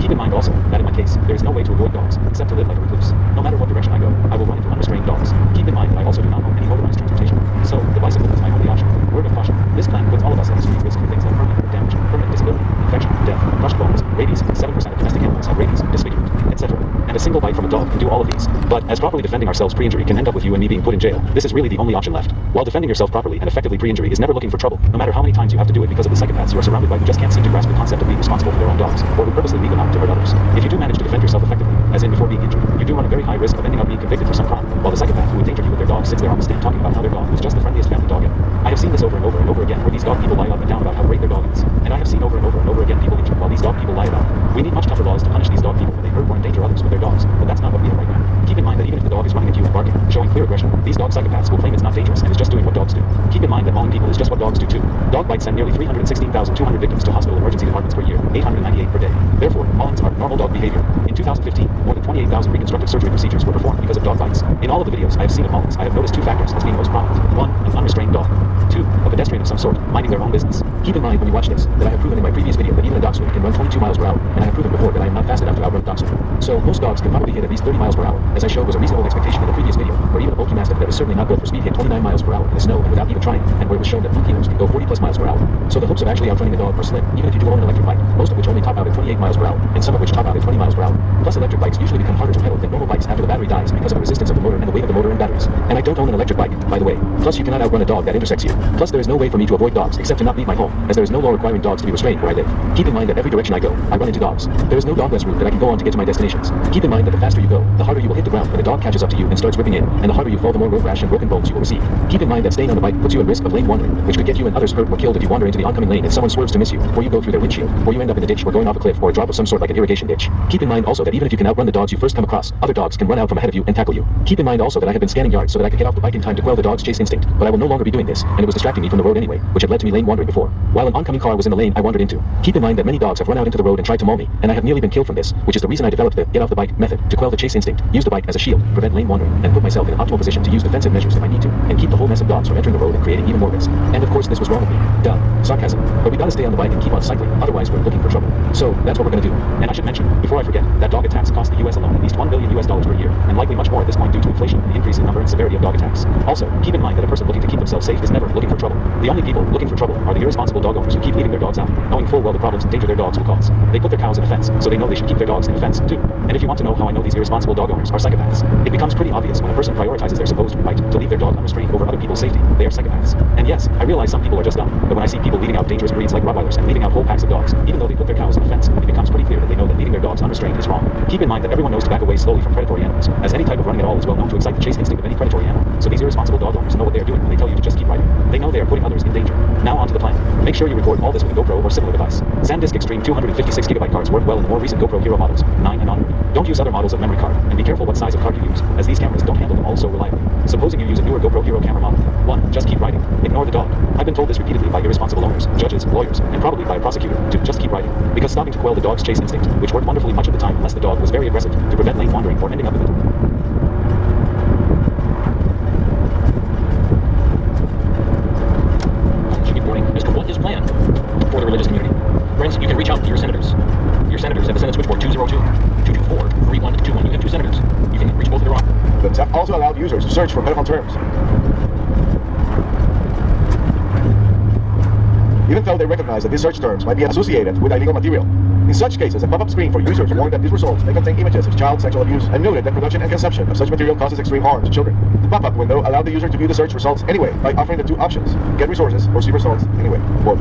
Keep in mind also that in my case, there is no way to avoid dogs except to live like a recluse. No matter what direction I go, I will run into unrestrained dogs. Keep in mind that I also do not own any motorized transportation, so the bicycle is my only option. Word of caution, this plan puts all of us at extreme risk for things like permanent damage, permanent disability, infection, death, crushed bones, rabies, 7% of domestic animals have rabies, disfigurement, etc. And a single bite from a dog can do all of these. But as properly defending ourselves pre-injury can end up with you and me being put in jail, this is really the only option left. While defending yourself properly and effectively pre-injury is never looking for trouble, no matter how many times you have to do it because of the psychopaths you are surrounded by who just can't seem to grasp the concept of being responsible for their own dogs, or who purposely leave them out to hurt others. If you do manage to defend yourself effectively, as in before being injured, you do run a very high risk of ending up being convicted for some crime, while the psychopath who endangered you with their dog sits there on the stand talking about how their dog was just the friendliest family dog ever. I have seen this over and over and over again where these dog people lie up and down about how great their dog is. And I have seen over and over and over again people injured while these dog people lie about it. We need much tougher laws to punish these dog people when they hurt or endanger others with their dogs, but that's not what we have right now. Keep in mind that even if the dog is running at you and barking, showing clear aggression, these dog psychopaths will claim it's not dangerous and is just doing what dogs do. Keep in mind that mauling people is just what dogs do too. Dog bites send nearly 316,200 victims to hospital emergency departments per year, 898 per day. Therefore, maulings are normal dog behavior. In 2015, more than 28,000 reconstructive surgery procedures were performed because of dog bites. In all of the videos I have seen of maulings, I have noticed two factors as being most prominent. 1, an unrestrained dog. 2, a pedestrian of some sort, minding their own business. Keep in mind when you watch this, that I have proven in my previous video that even a dachshund can run 22 miles per hour, and I have proven before that I am not fast enough to outrun a dachshund. So, most dogs can probably hit at least 30 miles per hour, as I showed was a reasonable expectation in the previous video, where even a bulky mastiff that was certainly not built for speed hit 29 miles per hour in the snow and without even trying, and where it was shown that blue kilos can go 40 plus miles per hour. So the hopes of actually outrunning a dog are slim, even if you do own an electric bike, most of which only top out at 28 miles per hour, and some of which top out at 20 miles per hour. Plus electric bikes usually become harder to pedal than normal bikes after the battery dies because of the resistance of the motor and the weight of the motor and batteries. And I don't own an electric bike, by the way. Plus you cannot outrun a dog that intersects you. Plus there is no way for me to avoid dogs except to not leave my home, as there is no law requiring dogs to be restrained where I live. Keep in mind that every direction I go, I run into dogs. There is no dogless route that I can go on to get to my destinations. Keep in mind that the faster you go, the harder you will hit the ground when a dog catches up to you and starts ripping in, and the harder you fall, the more road rash and broken bones you will receive. Keep in mind that staying on the bike puts you at risk of lane wandering, which could get you and others hurt or killed if you wander into the oncoming lane and someone swerves to miss you, or you go through their windshield, or you end up in a ditch or going off a cliff or a drop of some sort like an irrigation ditch. Keep in mind also that even if you can outrun the dogs you first come across, other dogs can run out from ahead of you and tackle you. Keep in mind also that I have been scanning yards so that I could get off the bike in time to quell the dog's chase instinct, but I will no longer be doing this, and it was distracting me from the road anyway, which had led to me lane wandering before. While an oncoming car was in the lane I wandered into. Keep in mind that many dogs have run out into the road and tried to maul me, and I have nearly been killed from this, which is the reason I developed the get off the bike method to quell the chase instinct, use the bike as a shield, prevent lane wandering, and put myself in an optimal position to use defensive measures if I need to, and keep the whole mess of dogs from entering the road and creating even more risk. And of course this was wrong of me. Duh. Sarcasm. But we gotta stay on the bike and keep on cycling, otherwise we're looking for trouble. So that's what we're gonna do. And I should mention, before I forget, that dog attacks cost the US alone at least $1 billion per year, and likely much more at this point due to inflation and the increase in number and severity of dog attacks. Also, keep in mind that a person looking to keep themselves safe is never looking for trouble. The only people looking for trouble are the irresponsible dog owners who keep leaving their dogs out, knowing full well the problems and danger their dogs will cause. They put their cows in a fence, so they know they should keep their dogs in a fence too. And if you want to know how I know these irresponsible dog owners are psychopaths, it becomes pretty obvious when a person prioritizes their supposed right to leave their dog unrestrained over other people's safety. They are psychopaths. And yes, I realize some people are just dumb, but when I see people leading out dangerous breeds like Rottweilers and leaving out whole packs of dogs, even though they put their cows in a fence, it becomes pretty clear that they know that leaving their dogs unrestrained is wrong. Keep in mind that everyone knows to back away slowly from predatory animals, as any type of running at all is well known to excite the chase instinct of any predatory animal. So these irresponsible dog owners know what they are doing when they tell you to just keep riding. They know they are putting others in danger. Now onto the plan. Make sure you record all this with a GoPro or similar device. SanDisk Extreme 256GB cards work well in the more recent GoPro Hero models, 9 and on. Don't use other models of memory card, and be careful what size of card you use, as these cameras don't handle them all so reliably. Supposing you use a newer GoPro Hero camera model. 1. Just keep riding. Ignore the dog. I've been told this repeatedly by irresponsible owners, judges, lawyers, and probably by a prosecutor, to just keep riding, because stopping to quell the dog's chase instinct, which worked wonderfully much of the time unless the dog was very aggressive, to prevent lane wandering or ending up in it. As to what is planned for the religious community. Friends, you can reach out to your senators. Your senators at the Senate switchboard 202-224-3121. You have two senators. You can reach both of their office. The tech also allowed users to search for pedophile terms, even though they recognize that these search terms might be associated with illegal material. In such cases, a pop-up screen for users warned that these results may contain images of child sexual abuse and noted that production and consumption of such material causes extreme harm to children. The pop-up window allowed the user to view the search results anyway by offering the two options: get resources or see results anyway. Quote.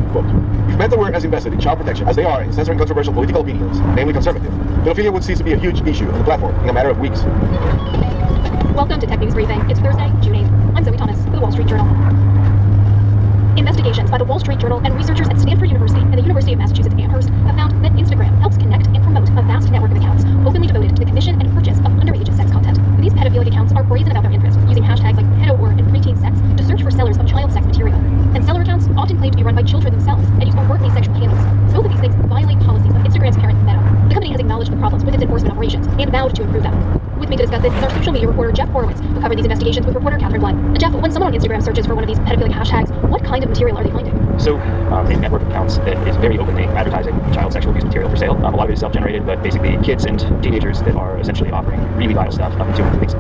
If Meta were as invested in child protection as they are in censoring controversial political opinions, namely conservative, pedophilia would cease to be a huge issue on the platform in a matter of weeks. Welcome to Tech News Briefing. It's Thursday, June 8th. I'm Zoe Thomas for the Wall Street Journal. Investigations by the Wall Street Journal and researchers at Stanford University and the University of Massachusetts Amherst have found that Instagram helps connect and promote a vast network of accounts openly devoted to the commission and purchase of underage sex content. These pedophilic accounts are brazen about their interests, using hashtags like pedowar and preteen sex to search for sellers of child sex material. And seller accounts often claim to be run by children themselves and use overtly sexual handles. Both of these things violate policies of Instagram's parent Meta. The company has acknowledged acknowledged the problems with its enforcement operations and vowed to improve them. With me to discuss this is our social media reporter, Jeff Horowitz, who covered these investigations with reporter Catherine Blood. Jeff, when someone on Instagram searches for one of these pedophilic hashtags, what kind of material are they finding? So, a network of accounts that is very openly advertising child sexual abuse material for sale. A lot of it is self-generated, but basically kids and teenagers that are essentially offering really vile stuff up to things.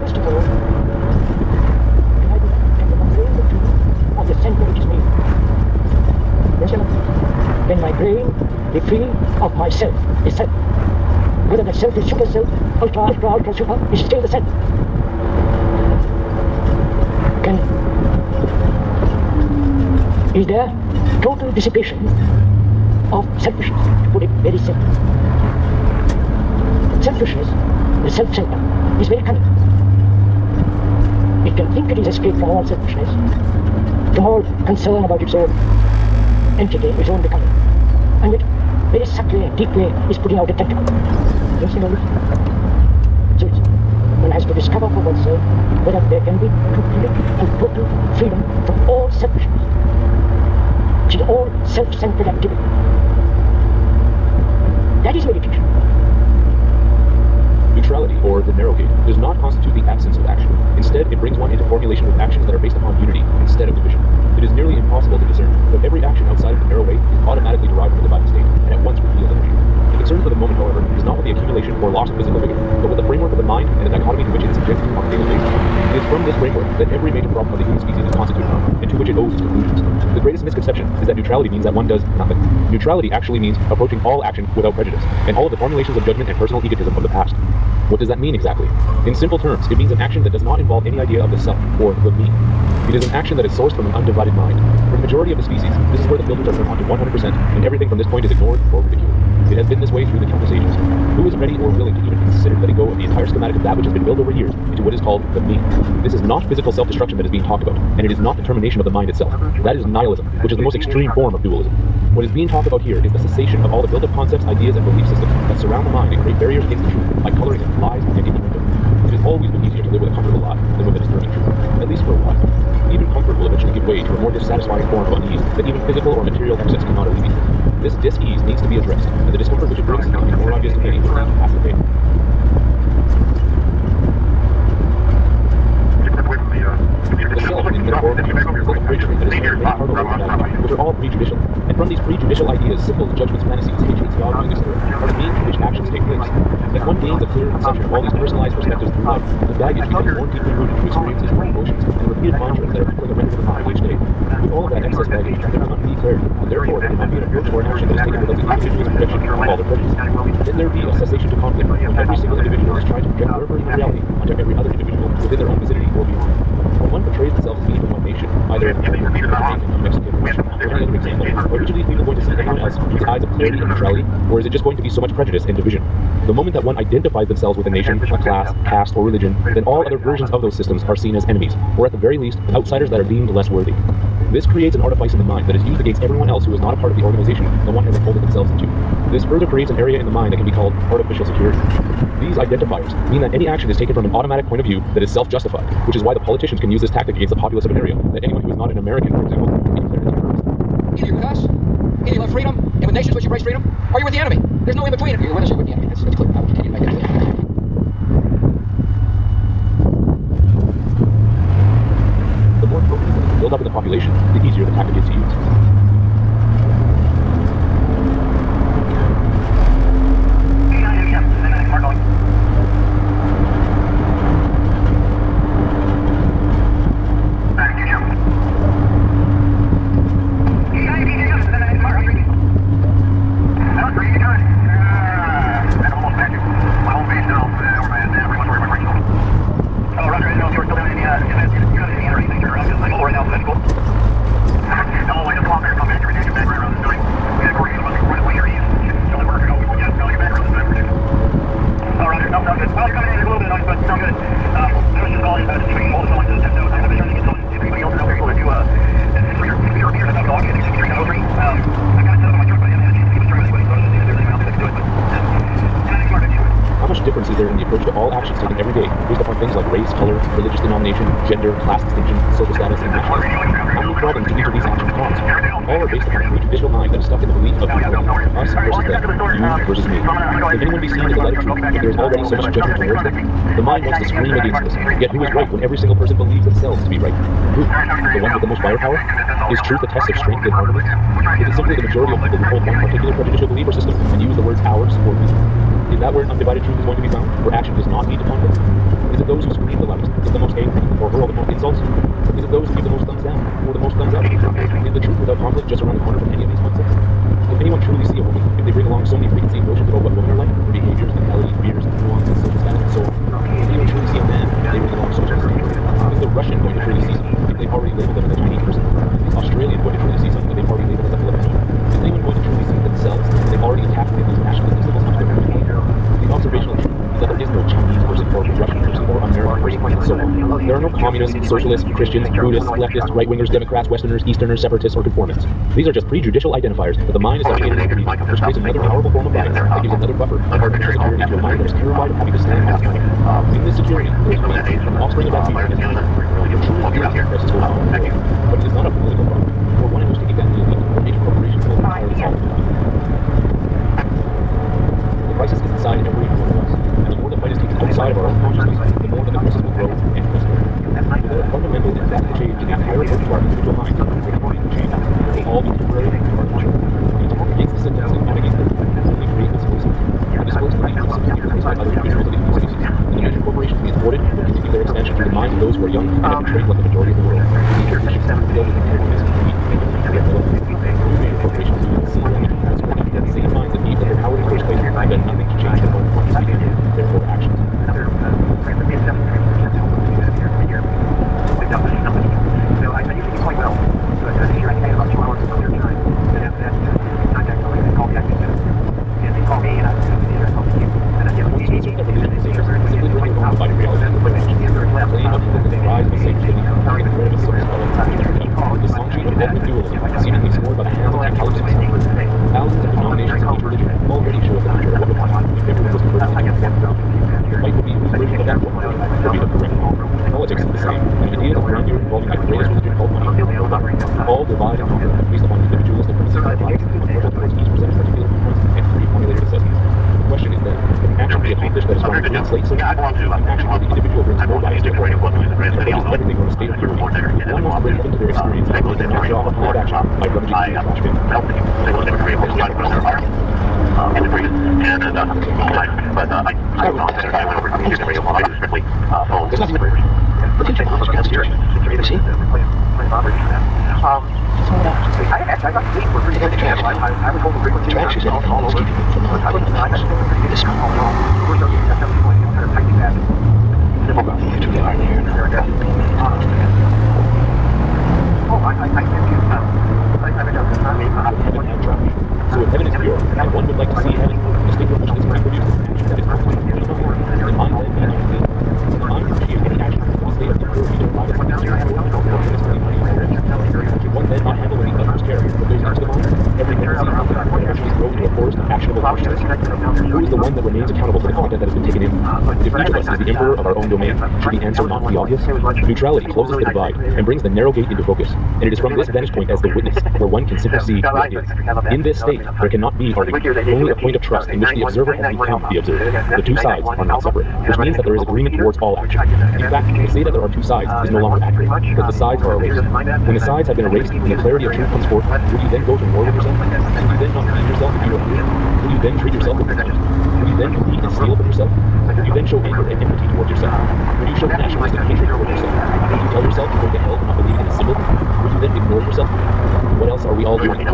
First of all, can I be of the center which is me? Yes, sir? Then my brain be free of myself, the self. Whether the self is super self, ultra super, is still the self. Is there total dissipation of selfishness, to put it very simply. Selfishness, the self-center, is very cunning. It can think it is escaped from all selfishness, from all concern about its own entity, its own becoming, and it very subtly and deeply is putting out a tentacle. Don't you know this? So one has to discover for oneself whether there can be complete and total freedom from all selfishness, which is all self-centered activity. That is meditation. Neutrality, or the narrow gate, does not constitute the absence of action. Instead, it brings one into formulation with actions that are based upon unity instead of division. It is nearly impossible to discern, but every action outside of the narrow way is automatically derived from the divided state, and at once revealed energy. The concern for the moment, however, is not with the accumulation or loss of physical vigor, but with the framework of the mind and the dichotomy to which it is subjected on a daily basis. It is from this framework that every major problem of the human species is constituted from, and to which it owes its conclusions. The greatest misconception is that neutrality means that one does nothing. Neutrality actually means approaching all action without prejudice, and all of the formulations of judgment and personal egotism of the past. What does that mean exactly? In simple terms, it means an action that does not involve any idea of the self, or the me. It is an action that is sourced from an undivided mind. For the majority of the species, this is where the filters are turned on to 100%, and everything from this point is ignored or ridiculed. It has been this way through the countless ages. Who is ready or willing to even consider letting go of the entire schematic of that which has been built over years into what is called the me? This is not physical self-destruction that is being talked about, and it is not determination of the mind itself. That is nihilism, which is the most extreme form of dualism. What is being talked about here is the cessation of all the built-up concepts, ideas, and belief systems that surround the mind and create barriers against the truth by coloring it lies and innuendo. It has always been easier to live with a comfortable lie than with a disturbing truth, at least for a while. Even comfort will eventually give way to a more dissatisfying form of unease that even physical or material excess cannot alleviate. This dis-ease needs to be addressed, and the discomfort which it brings is becoming more obvious to many who are past the pain. The self in metaphorical terms is like a fridge that is many part of the which are all prejudicial. And from these prejudicial ideas, symbols, judgments, fantasies, hatreds, valuing, etc., are the means to which actions take place. As one gains a clearer conception of all these personalized perspectives through life, the baggage becomes more deeply rooted to experiences or emotions and repeated mantras that are echoing the render of the mind each day. With all of that excess baggage, there cannot be clarity, and therefore there cannot be an approach or an action that is taken without the individual's projection of all their prejudices. Then there be a cessation to conflict when every single individual is trying to project their version of reality onto every other individual within their own vicinity or beyond. When one portrays themselves as being from one nation, either American, Jamaican, Mexican, or any other example, are each of these people going to see everyone else through the eyes of clarity and neutrality, or is it just going to be so much prejudice and division? The moment that one identifies themselves with a nation, a class, caste, or religion, then all other versions of those systems are seen as enemies, or at the very least, outsiders that are deemed less worthy. This creates an artifice in the mind that is used against everyone else who is not a part of the organization the one has enfolded themselves into. This further creates an area in the mind that can be called artificial security. These identifiers mean that any action is taken from an automatic point of view that is self-justified, which is why the politicians can use this tactic against the populace of an area that anyone who is not an American, for example, can be declared terrorist. Either you're with us, either you love freedom, and with nations which embrace freedom, or you're with the enemy. There's no in between. If you're with us, you're with the enemy. That's clear. I will continue to make that clear. The more focus that is built up in the population, the easier the tactic is to use. Is there in the approach to all actions taken every day based upon things like race, color, religious denomination, gender, class distinction, social status, and nationalism? How many problems do each of these actions cause? All are based upon a prejudicial mind that is stuck in the belief of neutrality. Us versus them. You versus me. If anyone be seen in the light of truth, if there is already so much judgment towards them, the mind wants to scream against this. Yet who is right when every single person believes themselves to be right? Who? The one with the most firepower? Is truth a test of strength and armament? Is it simply the majority of people who hold one particular prejudicial belief or system and use the words ours or we? Is that where undivided truth is going to be found, where action does not lead to conflict? Is it those who scream the loudest, is the most angry, or hurl the most insults? Is it those who give the most thumbs down, or the most thumbs up? Is the truth without conflict just around the corner from any of these concepts? If anyone truly see a woman, if they bring along so many preconceived notions about what women are like, their behaviors, mentalities, fears, nuances, social status, and so on, if anyone truly see a man, if they bring along so much the same, is the Russian going to truly see something if they've already labeled them as a Chinese person? Is the Australian going to truly see something if they've already labeled as a Filipino? Is anyone going to truly see themselves if they've already attached these nationalistic symbols onto their own behavior? The observational truth is that there is no Chinese person or Russian person or American person and so on. There are no communists, socialists, Christians, Buddhists, leftists, right-wingers, Democrats, Westerners, Easterners, separatists, or conformists. These are just prejudicial identifiers that the mind is educated into believing, which creates another powerful form of bias that gives another buffer of artificial security to a mind that is terrified of having to stand on its own. In this security, there is belief, and the offspring of that fear is anger. The true reality crisis going on in the world, but it is not a political problem, or one in which taking down the elite or major corporations will entirely solve it. The crisis is inside every one of us, and the more the fight is taken outside of our own consciousness, the more that the crisis will grow and fester. Without a fundamental and drastic change in the entire approach to our individual mind, the change will all be temporary and artificial. To work against the symptoms and not against them will only create displacement. The displaced beliefs will simply be replaced by other principles of equal species, and the major corporations being thwarted will continue their expansion through the minds of those who are young and have betrayed like the majority of the world. Major conditions will be filled with antagonism, greed, and new major corporations will see them as spreading the same minds that gave them their power in the first place and done nothing to change their own conscious behavior, therefore actions. Thousands of denominations of each religion already show us the future of what would happen if everyone was converted into one religion. The fight would be whose version of that one religion would be the correct one. Politics is the same, and ideas of grandeur involving the greatest religion called money all divide and conquer based upon individualistic premises that applies unworkable towards each person's particular viewpoints and pre-formulated assessments. The question is then, can action be accomplished that is from a clean slate system? An action where the individual brings no bias to it, and focuses everything on a state of purity. One wants to bring into their experience and make a knock off of action by rummaging through the trash bin. There's nothing the future knowledge comes here. You see? The trash is all over keeping it from the things. This small you two are there So if heaven is pure, and one would like to see heaven, the state from which this reproduces an action that is constantly the mind then being unclean. The mind appreciates any action from the state of impurity to arrive at something should one then not handle any others carry what goes into the mind? Every tendency actually grows into a forest of actionable consciousness. Who is the one that remains accountable for the content that has been taken in? If each of us is the emperor of our own domain, should the answer not be obvious? Neutrality closes the divide and brings the narrow gate into focus, and it is from this vantage point as the witness where one can simply see what is. In this state, there cannot be argument, only a point of trust in which the observer has become the observed. The two sides are not separate, which means that there is agreement towards all action. In fact, to say that there are two sides is no longer accurate, because the sides are erased. When the sides have been erased and the clarity of truth comes forth, will you then go to war with yourself? Will you then not feed yourself if you are fear? Will you then treat yourself with contempt? Will you then compete and steal with yourself? Will you then show anger and empathy towards yourself? Will you show nationalistic hatred towards yourself? Will you tell yourself to go to hell for not believing in a symbol? Will you then ignore yourself? What else are we all doing? In a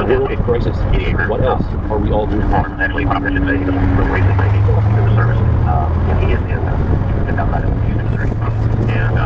world of crisis, what else are we all doing? Actually, what I should say is the service. He is outside of the industry. And